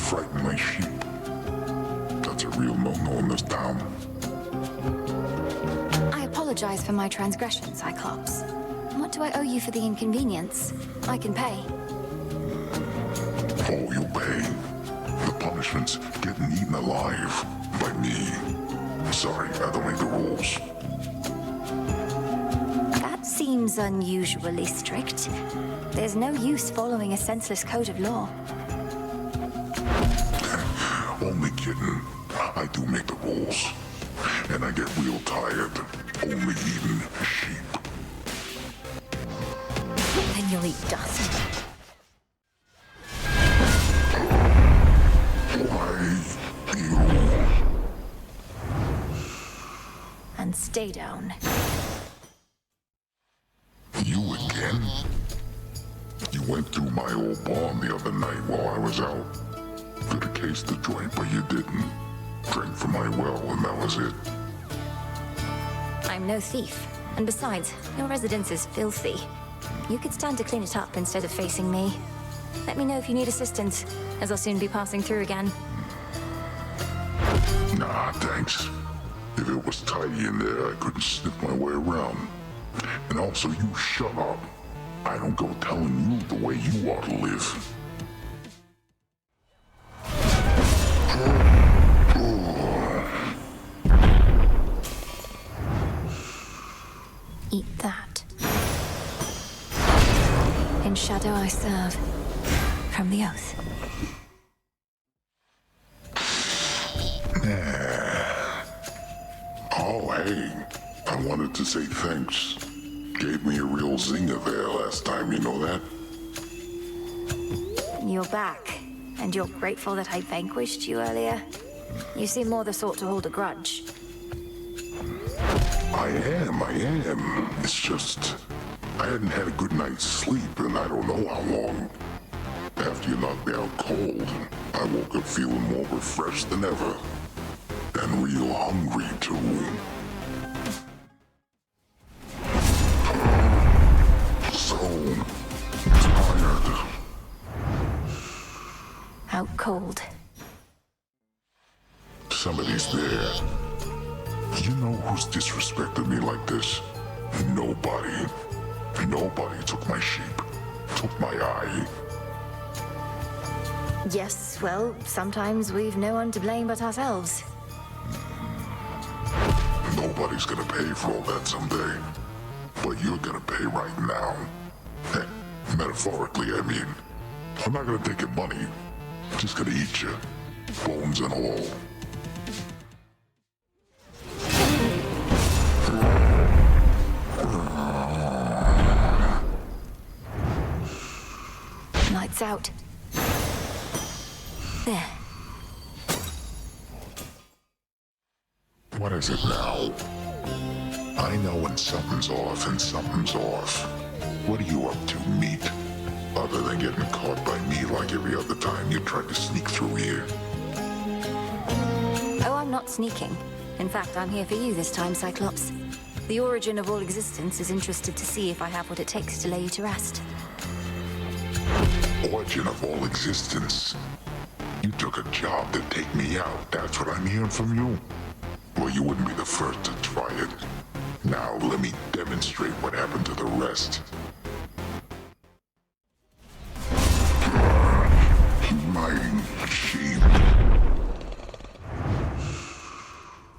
frighten my sheep. That's a real no-no in this town. I apologize for my transgression, Cyclops. What do I owe you for the inconvenience? I can pay. Oh, you'll pay. The punishment's getting eaten alive by me. Sorry, I don't make the rules. That seems unusually strict. There's no use following a senseless code of law. Only kidding. I do make the rules. And I get real tired only eating sheep. Then you'll eat dust. Why, you... And stay down. You again? You went through my old barn the other night while I was out. Could have cased the joint, but you didn't. Drank from my well, and that was it. I'm no thief. And besides, your residence is filthy. You could stand to clean it up instead of facing me. Let me know if you need assistance, as I'll soon be passing through again. Nah, thanks. If it was tidy in there, I couldn't sniff my way around. And also, you shut up. I don't go telling you the way you ought to live. Eat that. In shadow I serve. From the oath. Oh, hey. I wanted to say thanks. Gave me a real zinger there last time, you know that? You're back. And you're grateful that I vanquished you earlier? You seem more the sort to hold a grudge. I am. It's just... I hadn't had a good night's sleep in I don't know how long. After you knocked me out cold, I woke up feeling more refreshed than ever. And real hungry, too. So... tired. Out cold. Somebody's there. You know who's disrespected me like this? Nobody. Nobody took my sheep. Took my eye. Yes, well, sometimes we've no one to blame but ourselves. Nobody's gonna pay for all that someday. But you're gonna pay right now. Metaphorically, I mean. I'm not gonna take your money. I'm just gonna eat you. Bones and all. Lights out. There. What is it now? I know when something's off and something's off. What are you up to, meat? Other than getting caught by me like every other time you tried to sneak through here. Oh, I'm not sneaking. In fact, I'm here for you this time, Cyclops. The origin of all existence is interested to see if I have what it takes to lay you to rest. Origin of all existence? You took a job to take me out, that's what I'm hearing from you? Well, you wouldn't be the first to try it. Now, let me demonstrate what happened to the rest. My sheep.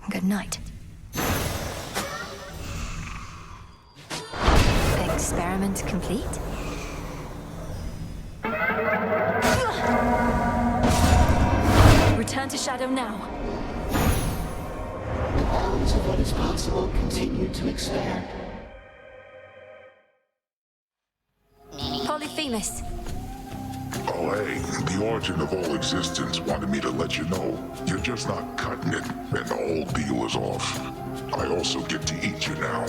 Good night. Experiment complete? Return to shadow now. The bounds of what is possible continue to expand. Polyphemus. Oh, hey, the origin of all existence wanted me to let you know. You're just not cutting it, and the whole deal is off. I also get to eat you now.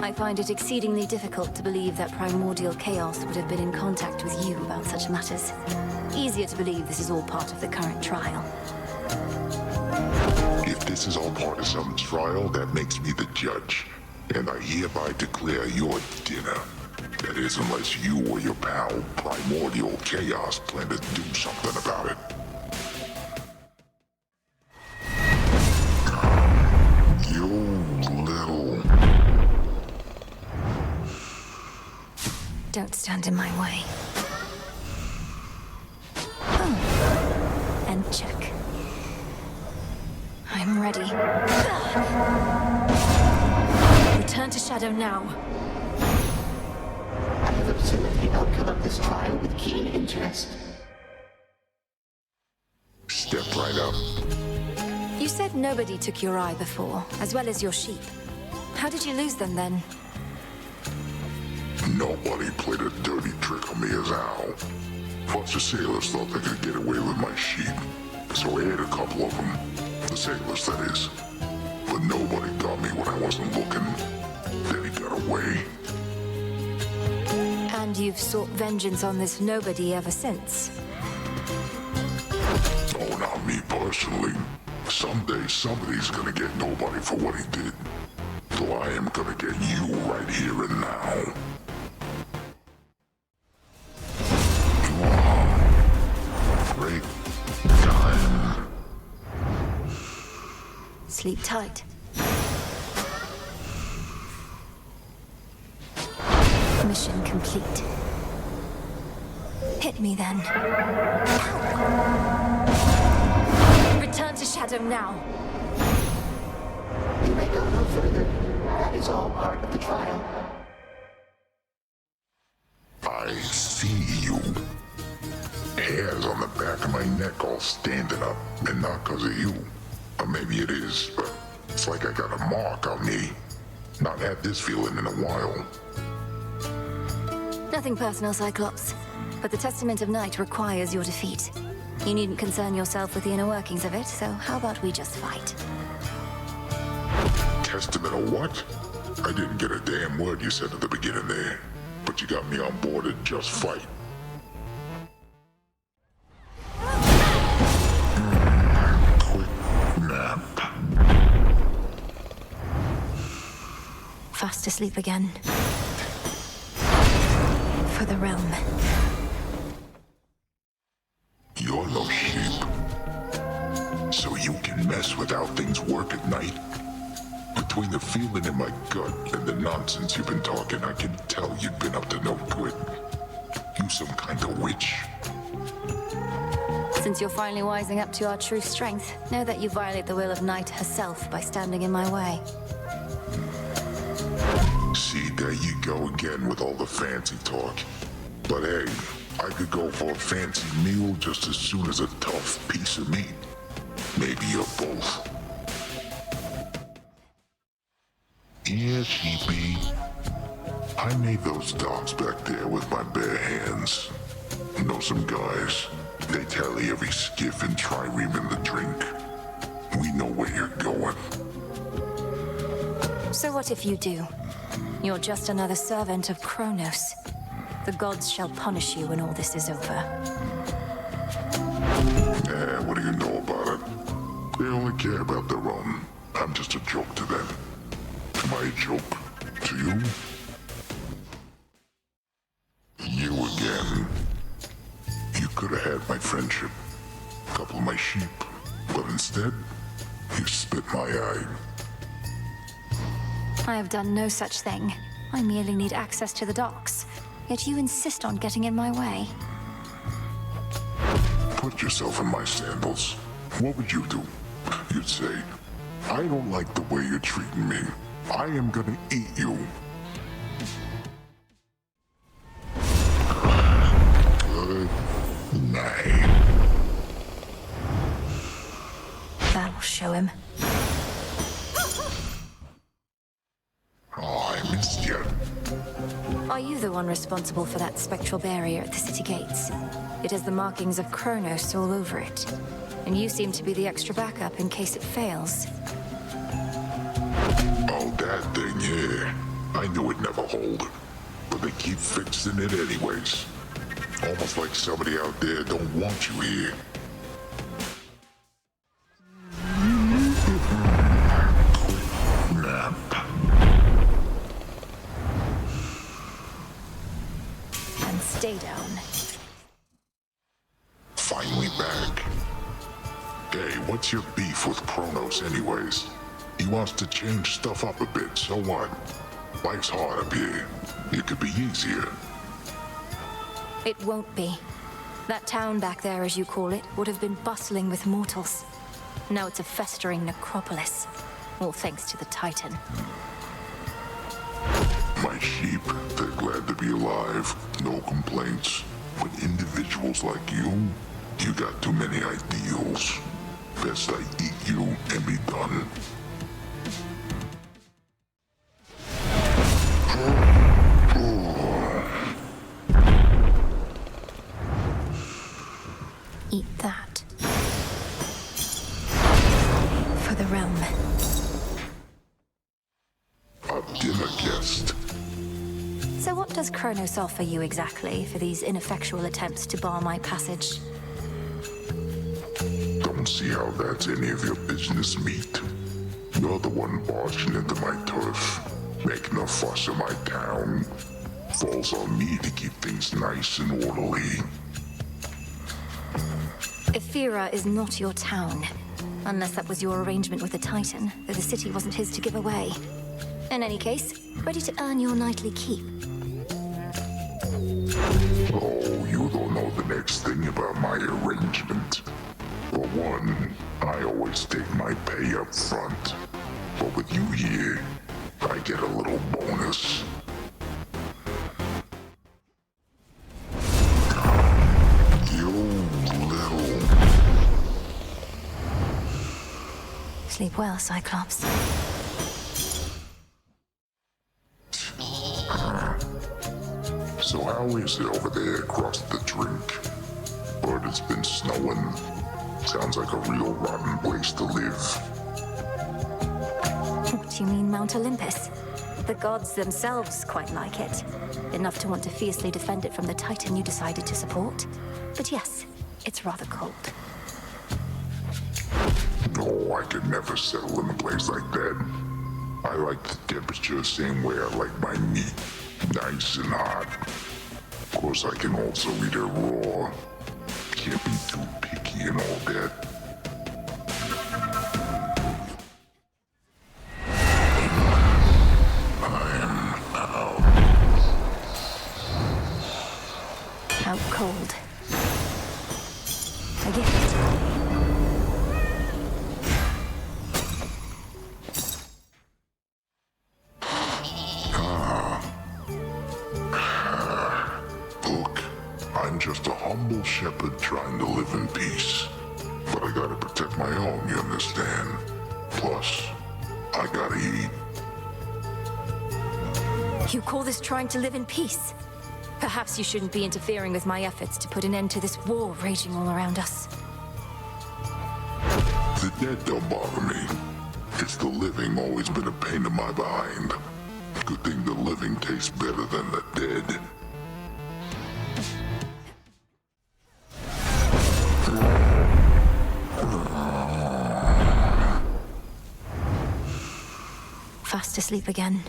I find it exceedingly difficult to believe that primordial chaos would have been in contact with you about such matters. Easier to believe this is all part of the current trial. If this is all part of some trial, that makes me the judge. And I hereby declare your dinner That is, unless you or your pal, Primordial Chaos, plan to do something about it. You little... Don't stand in my way. Oh. And check. I'm ready. Return to Shadow now. I have observed the outcome of this trial with keen interest. Step right up. You said nobody took your eye before, as well as your sheep. How did you lose them then? Nobody played a dirty trick on me as Al. Bunch of sailors thought they could get away with my sheep, so I ate a couple of them. The sailors, that is. But nobody got me when I wasn't looking. Then he got away. And you've sought vengeance on this nobody ever since? Oh, not me personally. Someday somebody's gonna get nobody for what he did. So I am gonna get you right here and now. Break time. Sleep tight. Mission complete. Hit me then. Return to Shadow now. You may go no further. That is all part of the trial. I see you. Hairs on the back of my neck all standing up, and not because of you. Or maybe it is, but it's like I got a mark on me. Not had this feeling in a while. Nothing personal, Cyclops. But the Testament of Night requires your defeat. You needn't concern yourself with the inner workings of it, so how about we just fight? Testament of what? I didn't get a damn word you said at the beginning there. But you got me on board to just fight. Quick nap. Fast asleep again. For the realm. You're no sheep. So you can mess with how things work at night? Between the feeling in my gut and the nonsense you've been talking, I can tell you've been up to no good. You some kind of witch? Since you're finally wising up to our true strength, know that you violate the will of Night herself by standing in my way. See, there you go again with all the fancy talk. But hey, I could go for a fancy meal just as soon as a tough piece of meat. Maybe you're both. Yeah, sheepy. I made those docks back there with my bare hands. Know some guys. They tally every skiff and trireme in the drink. We know where you're going. So what if you do? You're just another servant of Kronos. The gods shall punish you when all this is over. What do you know about it? They only care about their own. I'm just a joke to them. Am I a joke to you? You again. You could have had my friendship, a couple of my sheep, but instead, you spit my eye. I have done no such thing. I merely need access to the docks. Yet you insist on getting in my way. Put yourself in my sandals. What would you do? You'd say, I don't like the way you're treating me. I am gonna eat you. Good night. That'll show him. Oh, I missed you. Are you the one responsible for that spectral barrier at the city gates? It has the markings of Kronos all over it. And you seem to be the extra backup in case it fails. Oh, that thing, yeah. I knew it'd never hold. But they keep fixing it anyways. Almost like somebody out there don't want you here. Quick nap. Stay down. Finally back. Hey, what's your beef with Kronos anyways? He wants to change stuff up a bit, so what? Life's hard up here. It could be easier. It won't be. That town back there, as you call it, would have been bustling with mortals. Now it's a festering necropolis. All thanks to the Titan. My sheep, they're glad to be alive. No complaints. But individuals like you got too many ideals. Best I eat you and be done. Eat that. For the realm. A dinner guest. So what does Kronos offer you exactly for these ineffectual attempts to bar my passage? Don't see how that's any of your business, meat. You're the one barging into my turf, making a fuss in my town. Falls on me to keep things nice and orderly. Ephira is not your town. Unless that was your arrangement with the Titan, though the city wasn't his to give away. In any case, ready to earn your nightly keep. Oh, you don't know the next thing about my arrangement. For one, I always take my pay up front. But with you here, I get a little bonus. You little... Sleep well, Cyclops. So how is it over there across the drink? But it's been snowing. Sounds like a real rotten place to live. What do you mean, Mount Olympus? The gods themselves quite like it. Enough to want to fiercely defend it from the Titan you decided to support. But yes, it's rather cold. No, I could never settle in a place like that. I like the temperature same way I like my meat. Nice and hot. Of course, I can also eat it raw. Can't be too picky and all that. I'm out. Out cold. A gift. Look, I'm just a humble shepherd trying to live in peace. But I gotta protect my own, you understand? Plus, I gotta eat. You call this trying to live in peace? Perhaps you shouldn't be interfering with my efforts to put an end to this war raging all around us. The dead don't bother me. It's the living always been a pain in my behind. Good thing the living tastes better than the dead. Fast asleep again.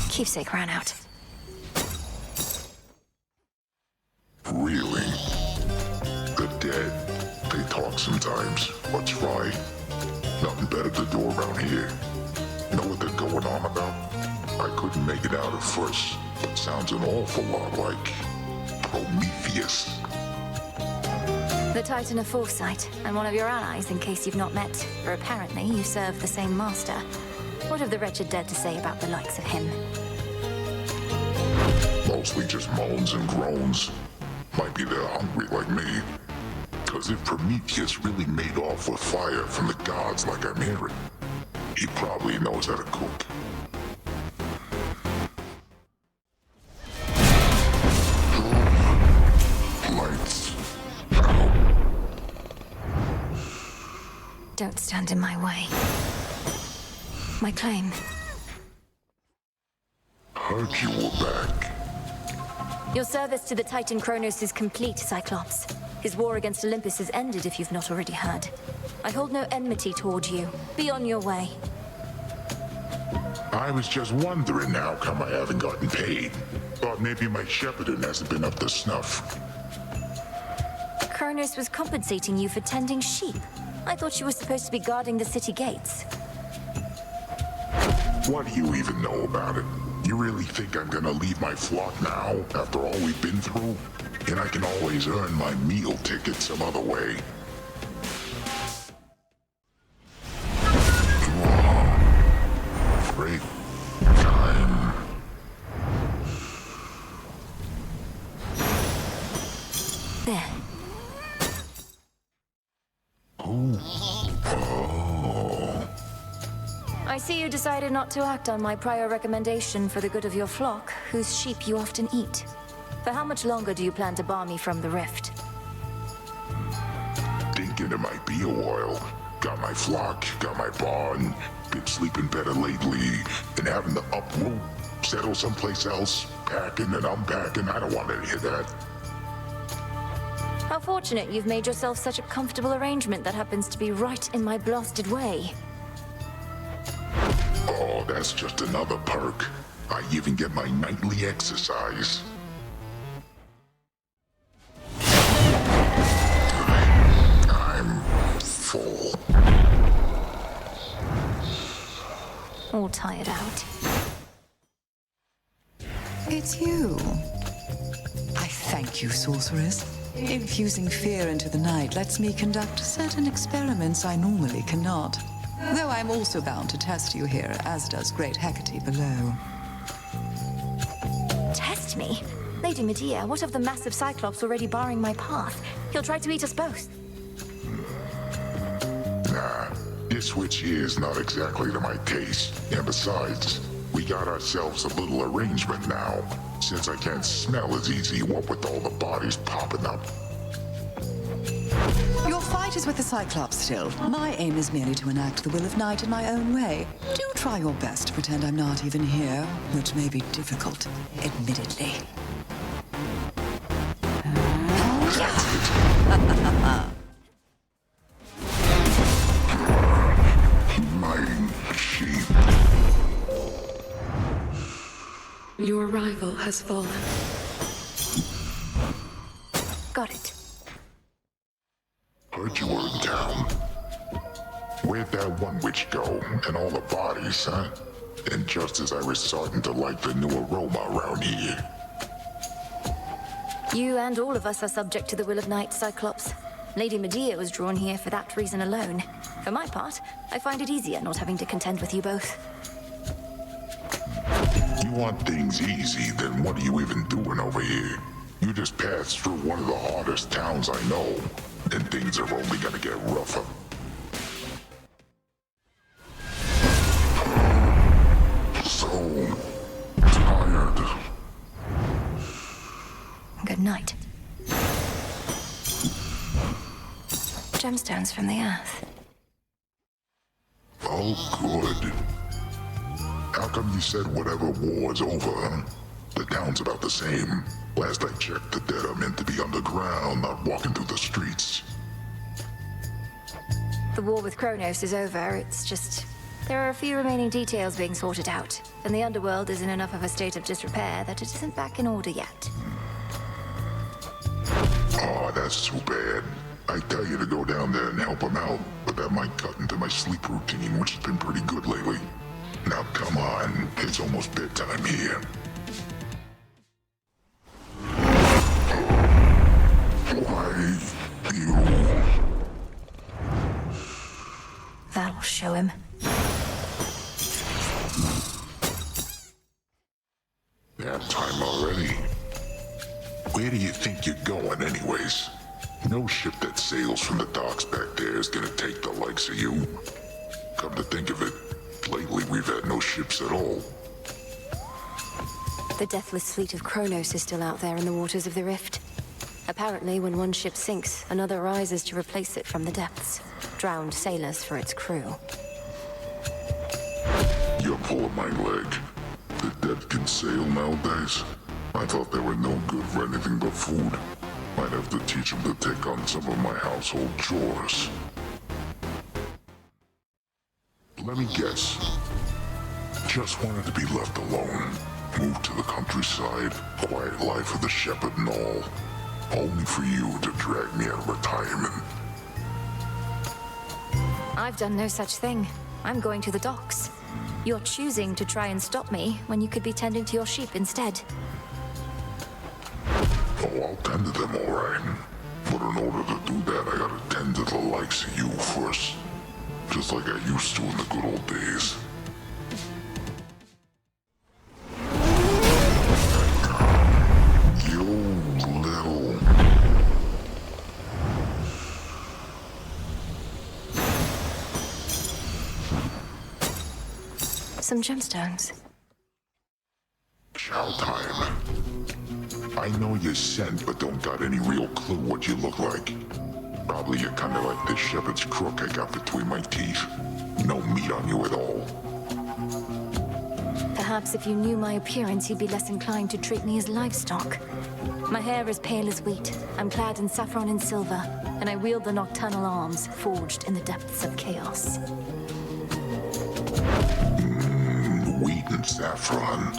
Keepsake ran out. Really? The dead. They talk sometimes. What's right? Nothing better to do around here. Know what they're going on about? I couldn't make it out at first, but sounds an awful lot like Prometheus. The Titan of Foresight, and one of your allies in case you've not met, for apparently you serve the same master. What have the wretched dead to say about the likes of him? Mostly just moans and groans. Might be they're hungry like me. Cause if Prometheus really made off with fire from the gods like I'm hearing, he probably knows how to cook. Lights out. Don't stand in my way. My claim. Heard you were back. Your service to the Titan Kronos is complete, Cyclops. His war against Olympus has ended, if you've not already heard. I hold no enmity toward you. Be on your way. I was just wondering how come I haven't gotten paid. Thought maybe my shepherding hasn't been up to snuff. Kronos was compensating you for tending sheep. I thought you were supposed to be guarding the city gates. What do you even know about it? You really think I'm gonna leave my flock now, after all we've been through? And I can always earn my meal ticket some other way. Break time. There. I see you decided not to act on my prior recommendation for the good of your flock, whose sheep you often eat. For how much longer do you plan to bar me from the rift? Thinking it might be a while. Got my flock, got my barn, been sleeping better lately, and having to uproot, settle someplace else, packing and unpacking, I don't want any of that. How fortunate you've made yourself such a comfortable arrangement that happens to be right in my blasted way. Oh, that's just another perk. I even get my nightly exercise. I'm full. All tired out. It's you. I thank you, sorceress. Infusing fear into the night lets me conduct certain experiments I normally cannot. Though I'm also bound to test you here, as does Great Hecate below. Test me? Lady Medea, what of the massive Cyclops already barring my path? He'll try to eat us both. Nah, this witch here is not exactly to my taste. And besides, we got ourselves a little arrangement now. Since I can't smell as easy, what with all the bodies popping up. Your fight is with the Cyclops still. My aim is merely to enact the will of night in my own way. Do try your best to pretend I'm not even here, which may be difficult, admittedly. My sheep. Your rival has fallen. Got it. Heard you were in town. Where'd that one witch go? And all the bodies, huh? And just as I was starting to like the new aroma around here. You and all of us are subject to the will of night, Cyclops. Lady Medea was drawn here for that reason alone. For my part, I find it easier not having to contend with you both. You want things easy, then what are you even doing over here? You just passed through one of the hardest towns I know, and things are only gonna get rougher. So tired. Good night. Gemstones from the earth. Oh, good. How come you said whatever war's over, huh? The town's about the same. Last I checked, the dead are meant to be underground, not walking through the streets. The war with Kronos is over, it's just... There are a few remaining details being sorted out, and the underworld is in enough of a state of disrepair that it isn't back in order yet. Oh, that's too bad. I tell you to go down there and help him out, but that might cut into my sleep routine, which has been pretty good lately. Now come on, it's almost bedtime here. Why, you... That'll show him. That time already. Where do you think you're going anyways? No ship that sails from the docks back there is gonna take the likes of you. Come to think of it, lately we've had no ships at all. The deathless fleet of Kronos is still out there in the waters of the rift. Apparently, when one ship sinks, another rises to replace it from the depths. Drowned sailors for its crew. You're pulling my leg. The dead can sail nowadays? I thought they were no good for anything but food. Might have to teach them to take on some of my household chores. Let me guess. Just wanted to be left alone. Moved to the countryside, quiet life of the shepherd and all. Only for you to drag me out of retirement. I've done no such thing. I'm going to the docks. You're choosing to try and stop me when you could be tending to your sheep instead. Oh, I'll tend to them all right. But in order to do that, I gotta tend to the likes of you first. Just like I used to in the good old days. You little... Some gemstones. Chow time. I know you're sent, but don't got any real clue what you look like. Probably you're kinda like this shepherd's crook I got between my teeth. No meat on you at all. Perhaps if you knew my appearance, you'd be less inclined to treat me as livestock. My hair is pale as wheat. I'm clad in saffron and silver, and I wield the nocturnal arms forged in the depths of chaos. Wheat and saffron.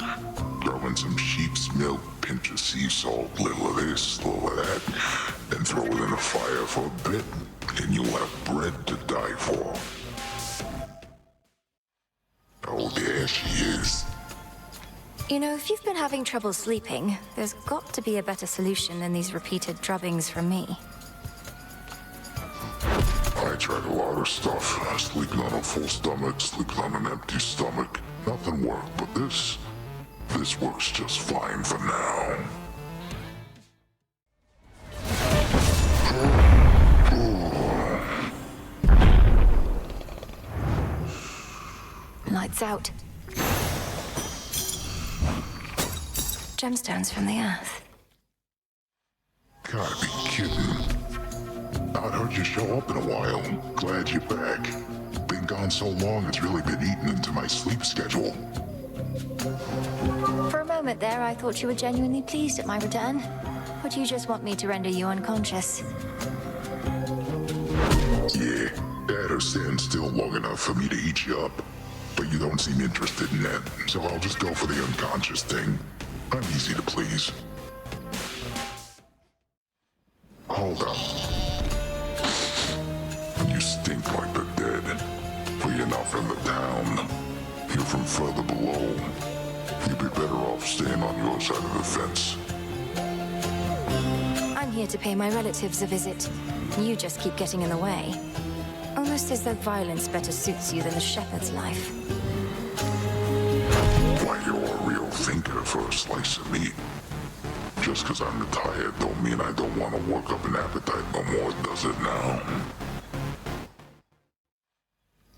Throw in some sheep's milk, pinch of sea salt, little of this, little of that, then throw it in the fire for a bit, and you'll have bread to die for. Oh, there she is. You know, if you've been having trouble sleeping, there's got to be a better solution than these repeated drubbings from me. I tried a lot of stuff. Sleeping on a full stomach, sleeping on an empty stomach. Nothing worked, but this works just fine for now. Lights out. Gemstones from the earth. Gotta be kidding. Not heard you show up in a while. Glad you're back. Been gone so long, it's really been eating into my sleep schedule. For a moment there, I thought you were genuinely pleased at my return. Would you just want me to render you unconscious? Yeah, that or stand still long enough for me to eat you up. But you don't seem interested in that, so I'll just go for the unconscious thing. I'm easy to please. Hold up. You stink like the dead. For you're not from the town. You're from further below. You'd be better off staying on your side of the fence. I'm here to pay my relatives a visit. You just keep getting in the way. Almost as though violence better suits you than the shepherd's life. Why, you're a real thinker for a slice of meat. Just 'cause I'm retired don't mean I don't want to work up an appetite no more, does it now?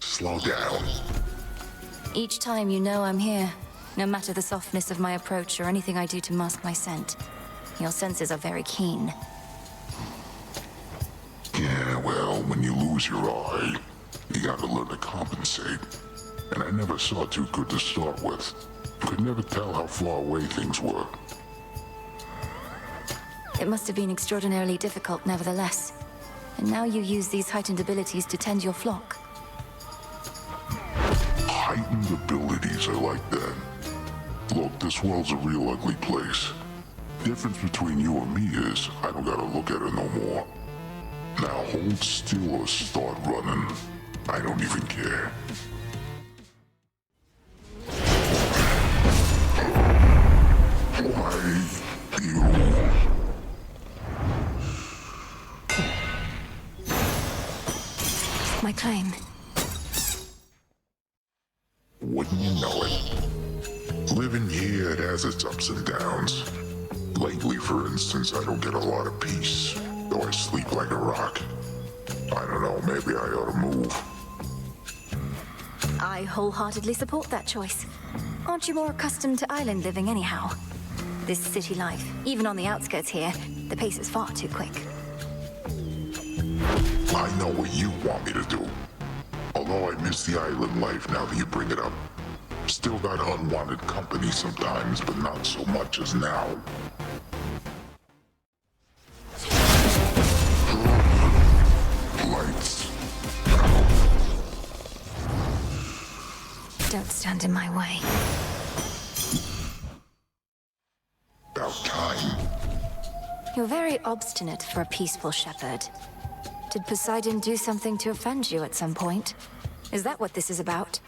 Slow down. Each time you know I'm here, no matter the softness of my approach or anything I do to mask my scent. Your senses are very keen. Yeah, well, when you lose your eye, you gotta learn to compensate. And I never saw too good to start with. Could never tell how far away things were. It must have been extraordinarily difficult, nevertheless. And now you use these heightened abilities to tend your flock. Heightened abilities are like that. Look, this world's a real ugly place. Difference between you and me is I don't gotta look at her no more. Now hold still or start running. I don't even care. Why you? My claim. Wouldn't you know it? Living here, it has its ups and downs. Lately, for instance, I don't get a lot of peace, though I sleep like a rock. I don't know, maybe I ought to move. I wholeheartedly support that choice. Aren't you more accustomed to island living anyhow? This city life, even on the outskirts here, the pace is far too quick. I know what you want me to do. Although I miss the island life now that you bring it up. Still got unwanted company sometimes, but not so much as now. Lights. Don't stand in my way. You're very obstinate for a peaceful shepherd. Did Poseidon do something to offend you at some point? Is that what this is about?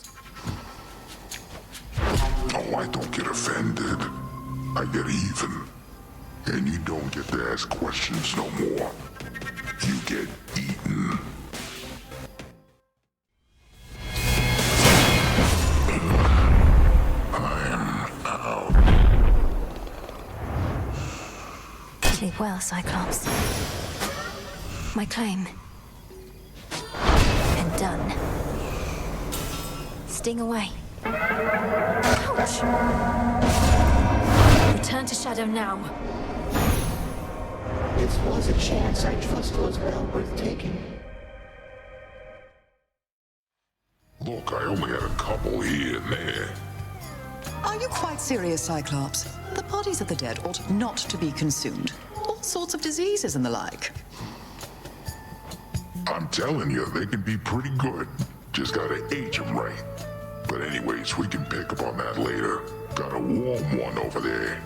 Oh, I don't get offended. I get even. And you don't get to ask questions no more. You get eaten. I'm out. Sleep well, Cyclops. My claim. And done. Sting away. Ouch! Return to Shadow now. This was a chance I trust was well worth taking. Look, I only had a couple here and there. Are you quite serious, Cyclops? The bodies of the dead ought not to be consumed. All sorts of diseases and the like. I'm telling you, they can be pretty good. Just gotta age them right. But anyways, we can pick up on that later. Got a warm one over there.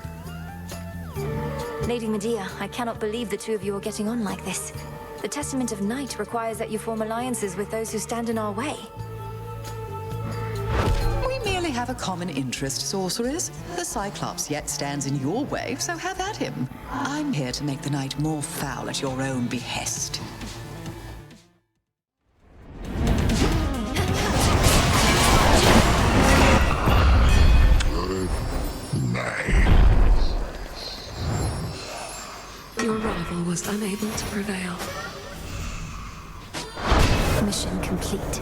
Lady Medea, I cannot believe the two of you are getting on like this. The Testament of Night requires that you form alliances with those who stand in our way. We merely have a common interest, sorceress. The Cyclops yet stands in your way, so have at him. I'm here to make the night more foul at your own behest. Good night. Your rival was unable to prevail. Mission complete.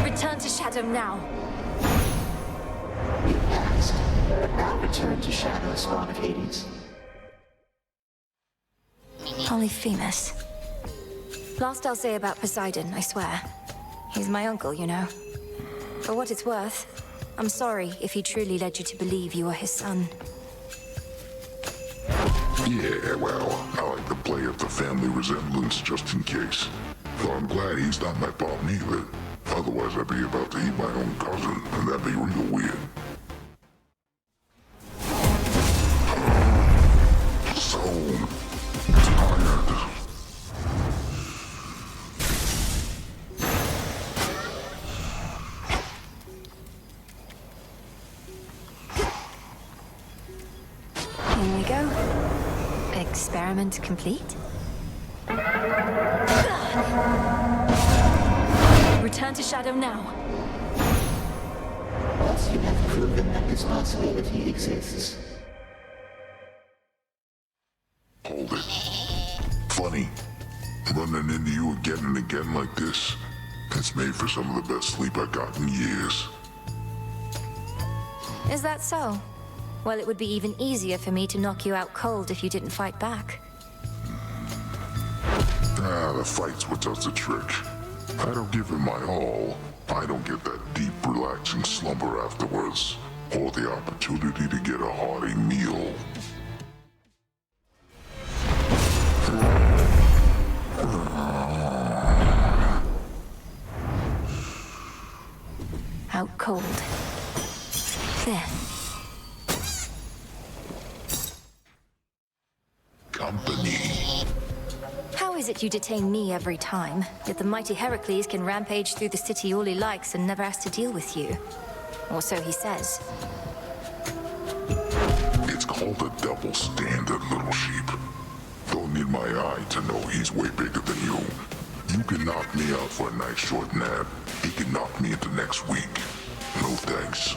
Return to Shadow now. You passed, but now return to Shadow, spawn of Hades. Polyphemus. Last I'll say about Poseidon, I swear. He's my uncle, you know. For what it's worth, I'm sorry if he truly led you to believe you are his son. Yeah, well, I like to play up the family resemblance just in case. Though I'm glad he's not my pop neither. Otherwise I'd be about to eat my own cousin, and that'd be real weird. So tired. Here we go. Experiment complete. Return to Shadow now. Once you have proven that this possibility exists, Hold it. Funny. Running into you again and again like this. It's made for some of the best sleep I got in years. Is that so? Well, it would be even easier for me to knock you out cold if you didn't fight back. The fight's what does the trick. I don't give it my all. I don't get that deep, relaxing slumber afterwards. Or the opportunity to get a hearty meal. Out cold. There. Company. How is it you detain me every time, yet the mighty Heracles can rampage through the city all he likes and never has to deal with you? Or so he says. It's called a double standard, little sheep. Don't need my eye to know he's way bigger than you. You can knock me out for a nice short nap. He can knock me into next week. No thanks.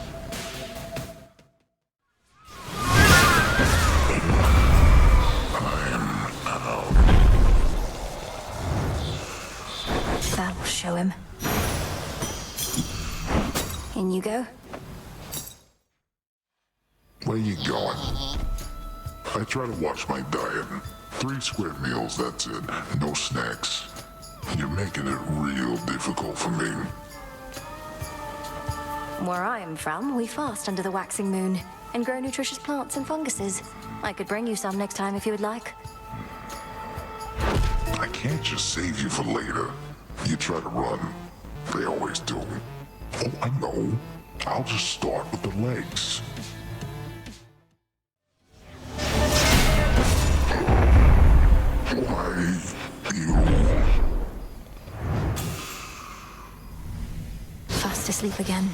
I'm out. That will show him. In you go. Where you going? I try to watch my diet. 3 square meals, that's it. No snacks. You're making it real difficult for me. Where I am from, we fast under the waxing moon and grow nutritious plants and funguses. I could bring you some next time if you would like. I can't just save you for later. You try to run. They always do. Oh, I know. I'll just start with the legs. Why, you... Fast asleep again.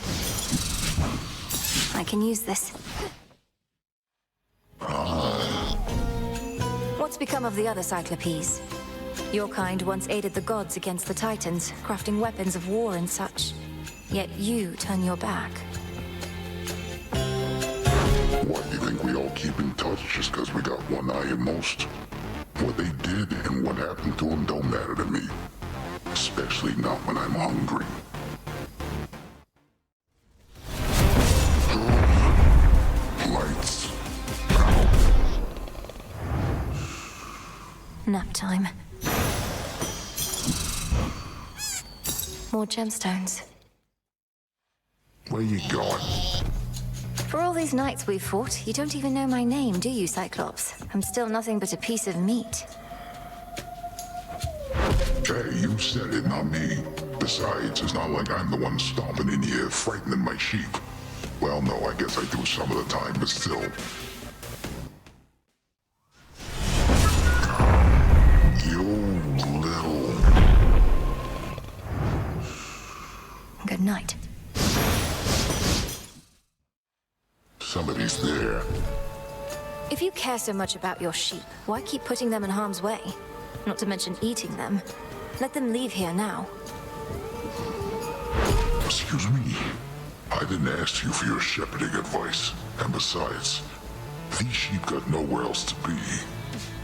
I can use this. What's become of the other Cyclopes? Your kind once aided the gods against the Titans, crafting weapons of war and such. Yet you turn your back. What, you think we all keep in touch just because we got one eye at most? What they did and what happened to them don't matter to me. Especially not when I'm hungry. Lights out. Nap time. More gemstones. Where you going? For all these nights we've fought, you don't even know my name, do you, Cyclops? I'm still nothing but a piece of meat. Hey, you said it, not me. Besides, it's not like I'm the one stomping in here, frightening my sheep. Well, no, I guess I do some of the time, but still. You little... Good night. Somebody's there. If you care so much about your sheep, why keep putting them in harm's way? Not to mention eating them. Let them leave here now. Excuse me. I didn't ask you for your shepherding advice. And besides, these sheep got nowhere else to be.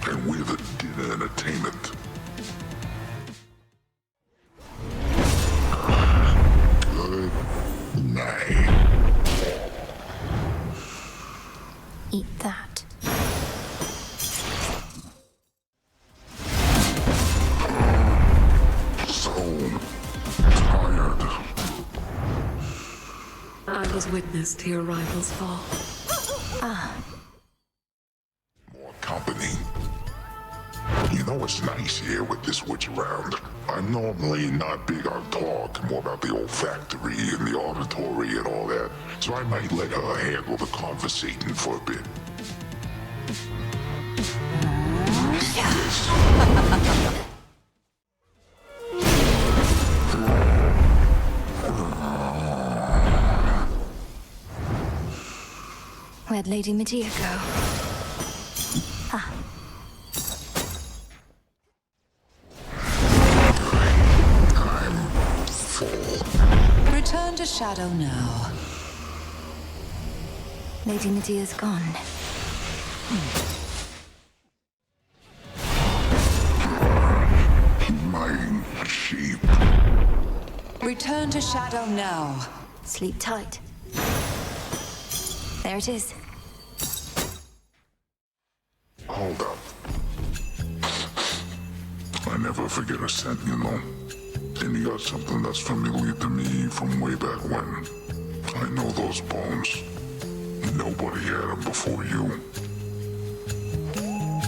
And we're the dinner entertainment. Good night. Eat that. So tired. I was witness to your rival's fall. More company. You know, it's nice here with this witch around. I'm normally not big on talk, more about the olfactory and the auditory and all that. So I might let her handle the conversating for a bit. Yes. Where'd Lady Medea go? I'm full. Return to shadow now. Lady Medea's gone. My sheep. Return to shadow now. Sleep tight. There it is. Hold up. I never forget a scent, you know. And you got something that's familiar to me from way back when. I know those bones. Nobody had them before you.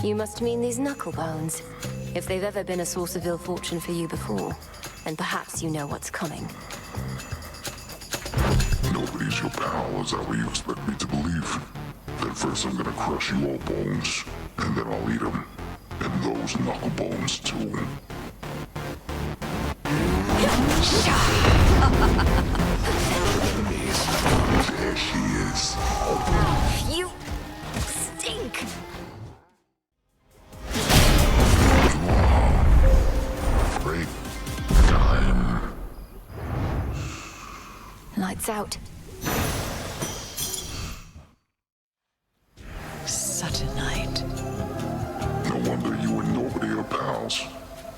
You must mean these knuckle bones. If they've ever been a source of ill fortune for you before, then perhaps you know what's coming. Nobody's your pal, is that what you expect me to believe? Then first I'm gonna crush you all bones, and then I'll eat them. And those knuckle bones too. There she is. You stink! Great time. Lights out. Such a night. No wonder you and nobody are pals.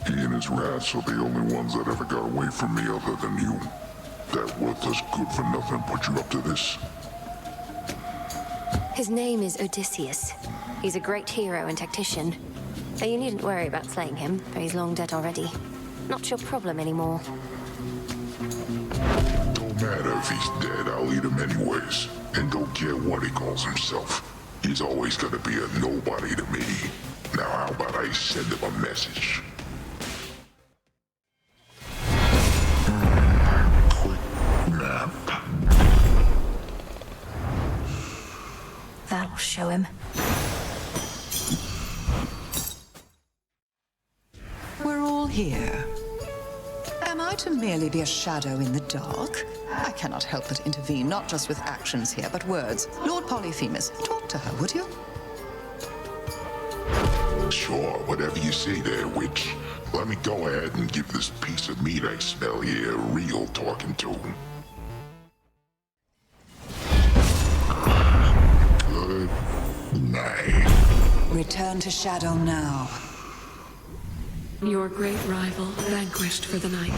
He and his rats are the only ones that ever got away from me other than you. That worthless good for nothing put you up to this. His name is Odysseus. He's a great hero and tactician. Though you needn't worry about slaying him, for he's long dead already. Not your problem anymore. Don't matter if he's dead, I'll eat him anyways. And don't care what he calls himself. He's always gonna be a nobody to me. Now how about I send him a message? Quick nap. show him. We're all here. Am I to merely be a shadow in the dark? I cannot help but intervene, not just with actions here, but words. Lord Polyphemus, talk to her, would you? Sure, whatever you say there, witch. Let me go ahead and give this piece of meat I smell here a real talking to. Good night. Return to shadow now. Your great rival vanquished for the night.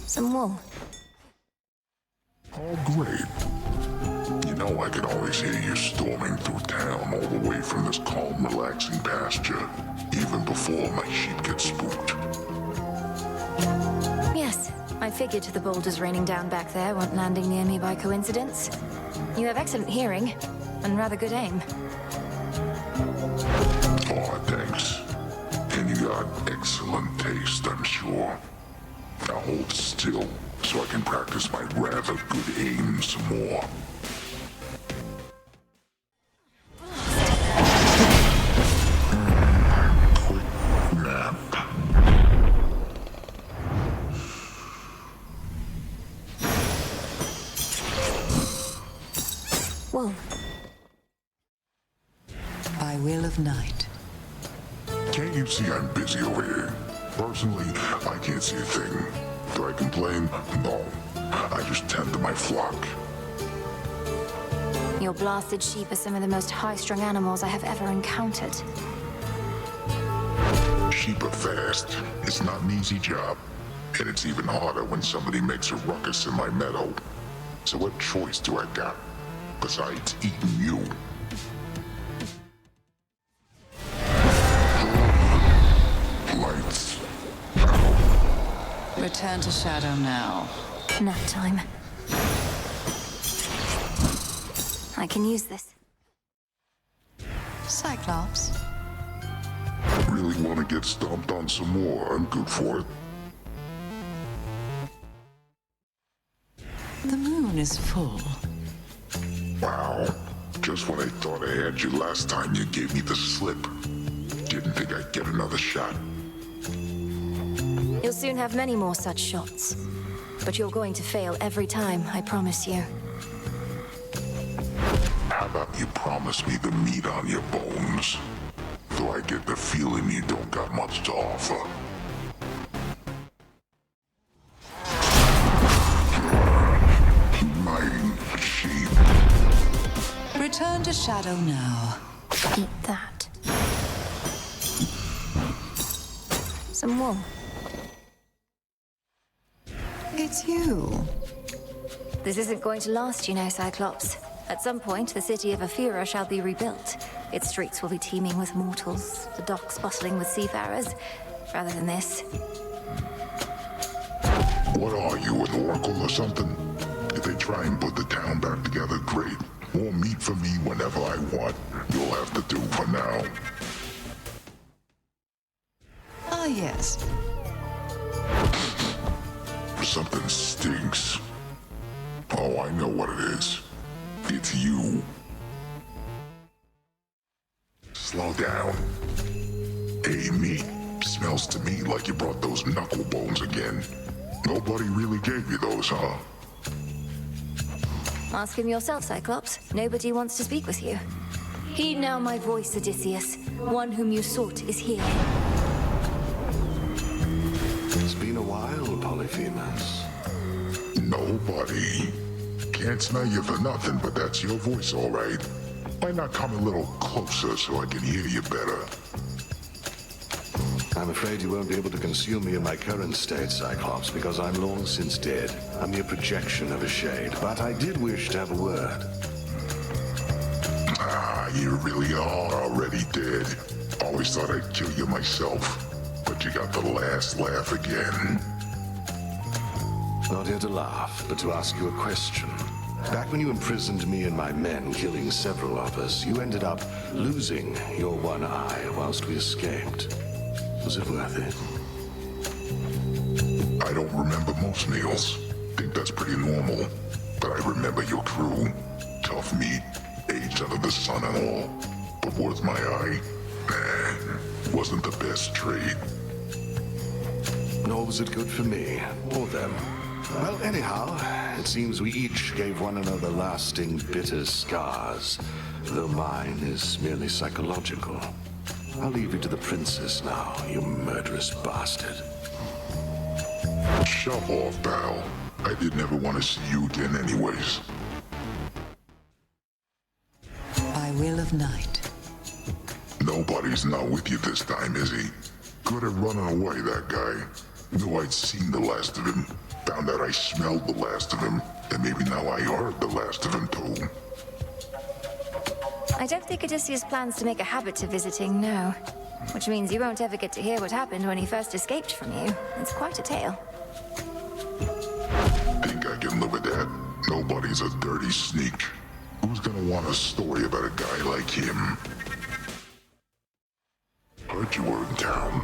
Some wool. Oh, great. You know I can always hear you storming through town all the way from this calm, relaxing pasture, even before my sheep get spooked. Yes, I figured the boulders raining down back there weren't landing near me by coincidence. You have excellent hearing, and rather good aim. Aw, thanks. And you got excellent taste, I'm sure. Now hold still, so I can practice my rather good aim some more. Quick nap. Wool. By will of night. Can't you see I'm busy over here? Personally, I can't see a thing. Do I complain? No. I just tend to my flock. Your blasted sheep are some of the most high-strung animals I have ever encountered. Sheep are fast. It's not an easy job. And it's even harder when somebody makes a ruckus in my meadow. So what choice do I got? Besides eating you. Lights out. Return to shadow now. Nap time. I can use this. Cyclops. Really want to get stomped on some more? I'm good for it. The moon is full. Wow. Just when I thought I had you last time, you gave me the slip. Didn't think I'd get another shot. You'll soon have many more such shots. But you're going to fail every time, I promise you. How about you promise me the meat on your bones? Though I get the feeling you don't got much to offer. My sheep. Return to shadow now. Eat that. Some wool. It's you. This isn't going to last, you know, Cyclops. At some point, the city of Aphira shall be rebuilt. Its streets will be teeming with mortals, the docks bustling with seafarers. Rather than this. What are you, an oracle or something? If they try and put the town back together, great. More meat for me whenever I want. You'll have to do for now. Ah, yes. Something stinks. Oh, I know what it is. It's you. Slow down. Hey, meat. Smells to me like you brought those knuckle bones again. Nobody really gave you those, huh? Ask him yourself, Cyclops. Nobody wants to speak with you. Heed now my voice, Odysseus. One whom you sought is here. It's been a while, Polyphemus. Nobody. Can't smell you for nothing, but that's your voice, all right. Why not come a little closer so I can hear you better? I'm afraid you won't be able to consume me in my current state, Cyclops, because I'm long since dead. A mere projection of a shade, but I did wish to have a word. Ah, you really are already dead. Always thought I'd kill you myself, but you got the last laugh again. Not here to laugh, but to ask you a question. Back when you imprisoned me and my men, killing several of us, you ended up losing your one eye whilst we escaped. Was it worth it? I don't remember most meals. Think that's pretty normal. But I remember your crew. Tough meat. Age under the sun and all. But worth my eye? Nah, wasn't the best trade. Nor was it good for me, or them. Well, anyhow, it seems we each gave one another lasting, bitter scars, though mine is merely psychological. I'll leave you to the princess now, you murderous bastard. Shove off, pal. I didn't ever want to see you again anyways. By will of night. Nobody's not with you this time, is he? Good at running away, that guy. Knew I'd seen the last of him. Found out I smelled the last of him. And maybe now I heard the last of him, too. I don't think Odysseus plans to make a habit of visiting, no. Which means you won't ever get to hear what happened when he first escaped from you. It's quite a tale. Think I can live with that? Nobody's a dirty sneak. Who's gonna want a story about a guy like him? Heard you were in town.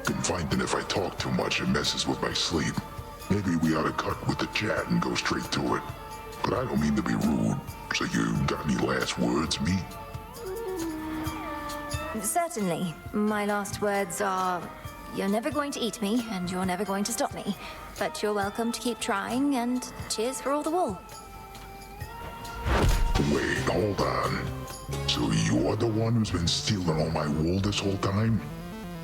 Been finding if I talk too much it messes with my sleep. Maybe we ought to cut with the chat and go straight to it. But I don't mean to be rude. So you got any last words, me? Certainly. My last words are, you're never going to eat me, and you're never going to stop me. But you're welcome to keep trying, and cheers for all the wool. Wait, hold on. So you're the one who's been stealing all my wool this whole time?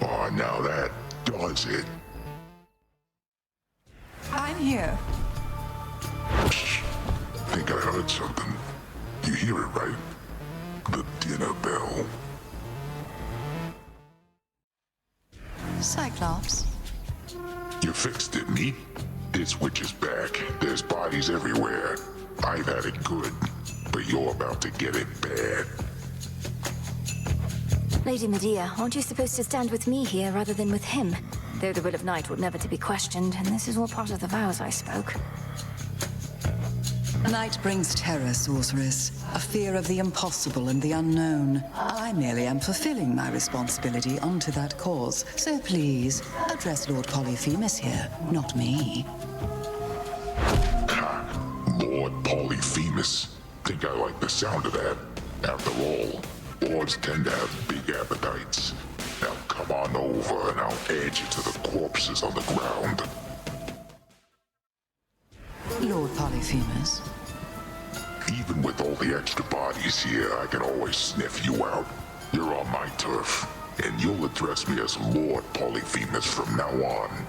Oh, now that does it. I'm here. Shh. Think I heard something. You hear it, right? The dinner bell. Cyclops. You fixed it, me? This witch is back. There's bodies everywhere. I've had it good, but you're about to get it bad. Lady Medea, aren't you supposed to stand with me here rather than with him? Though the will of night would never to be questioned, and this is all part of the vows I spoke. Night brings terror, sorceress. A fear of the impossible and the unknown. I merely am fulfilling my responsibility unto that cause. So please, address Lord Polyphemus here, not me. Ha! Lord Polyphemus. Think I like the sound of that. After all, lords tend to have big appetites. Now come on over and I'll add you to the corpses on the ground. Lord Polyphemus. Even with all the extra bodies here, I can always sniff you out. You're on my turf, and you'll address me as Lord Polyphemus from now on.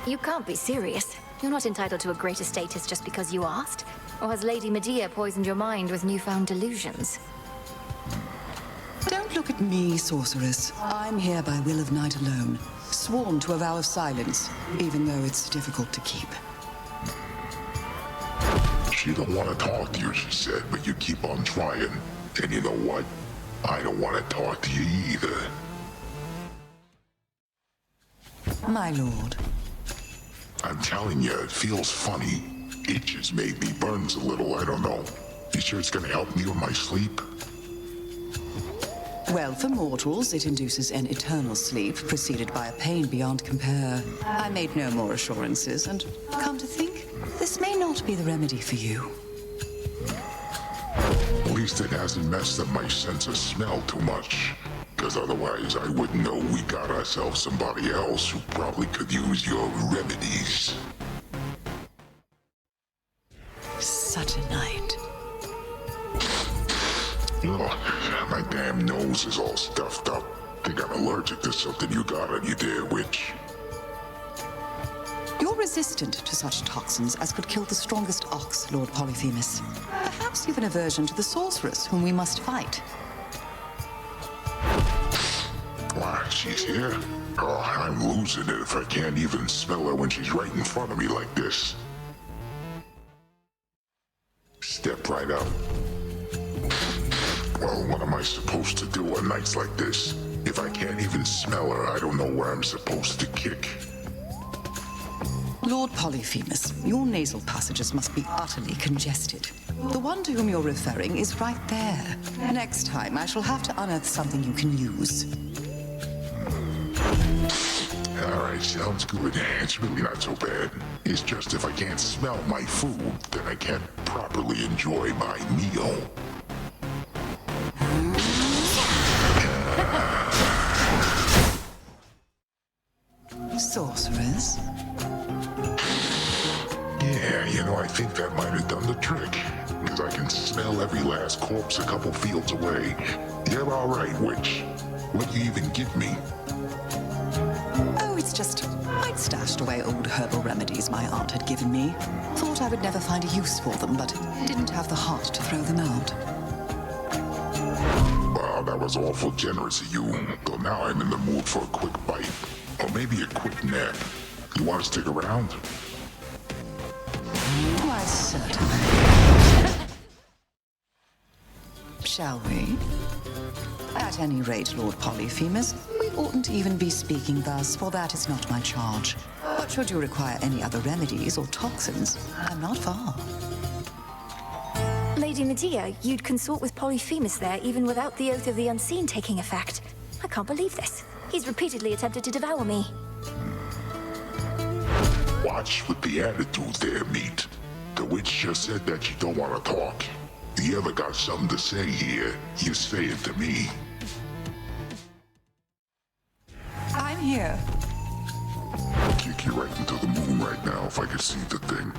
You can't be serious. You're not entitled to a greater status just because you asked. Or has Lady Medea poisoned your mind with newfound delusions? Don't look at me, sorceress. I'm here by will of night alone, sworn to a vow of silence, even though it's difficult to keep. She don't want to talk to you, she said, but you keep on trying. And you know what? I don't want to talk to you either. My lord. I'm telling you, it feels funny. Itches maybe, burns a little, I don't know. You sure it's gonna help me with my sleep? Well, for mortals, it induces an eternal sleep, preceded by a pain beyond compare. I made no more assurances, and come to think, this may not be the remedy for you. At least it hasn't messed up my sense of smell too much. Because otherwise I wouldn't know we got ourselves somebody else who probably could use your remedies. Such a night. Ugh, my damn nose is all stuffed up. Think I'm allergic to something you got on you there, witch. You're resistant to such toxins as could kill the strongest ox, Lord Polyphemus. Perhaps you've an aversion to the sorceress whom we must fight. Why, she's here? Oh, I'm losing it if I can't even smell her when she's right in front of me like this. Step right up. Well, what am I supposed to do on nights like this? If I can't even smell her, I don't know where I'm supposed to kick. Lord Polyphemus, your nasal passages must be utterly congested. The one to whom you're referring is right there. Next time, I shall have to unearth something you can use. Alright, sounds good. It's really not so bad. It's just if I can't smell my food, then I can't properly enjoy my meal. Sorceress? Yeah, you know, I think that might have done the trick. Because I can smell every last corpse a couple fields away. You're alright, witch. What do you even give me? Oh, it's just... I'd stashed away old herbal remedies my aunt had given me. Thought I would never find a use for them, but didn't have the heart to throw them out. Wow, that was awful generous of you. Though now I'm in the mood for a quick bite. Or maybe a quick nap. You want to stick around? Why, certainly. Shall we? At any rate, Lord Polyphemus, we oughtn't even be speaking thus, for that is not my charge. But should you require any other remedies or toxins, I'm not far. Lady Medea, you'd consort with Polyphemus there even without the Oath of the Unseen taking effect. I can't believe this. He's repeatedly attempted to devour me. Watch with the attitude there, meat. The witch just said that you don't want to talk. If you ever got something to say here, you say it to me. I'm here. I'll kick you right into the moon right now if I could see the thing.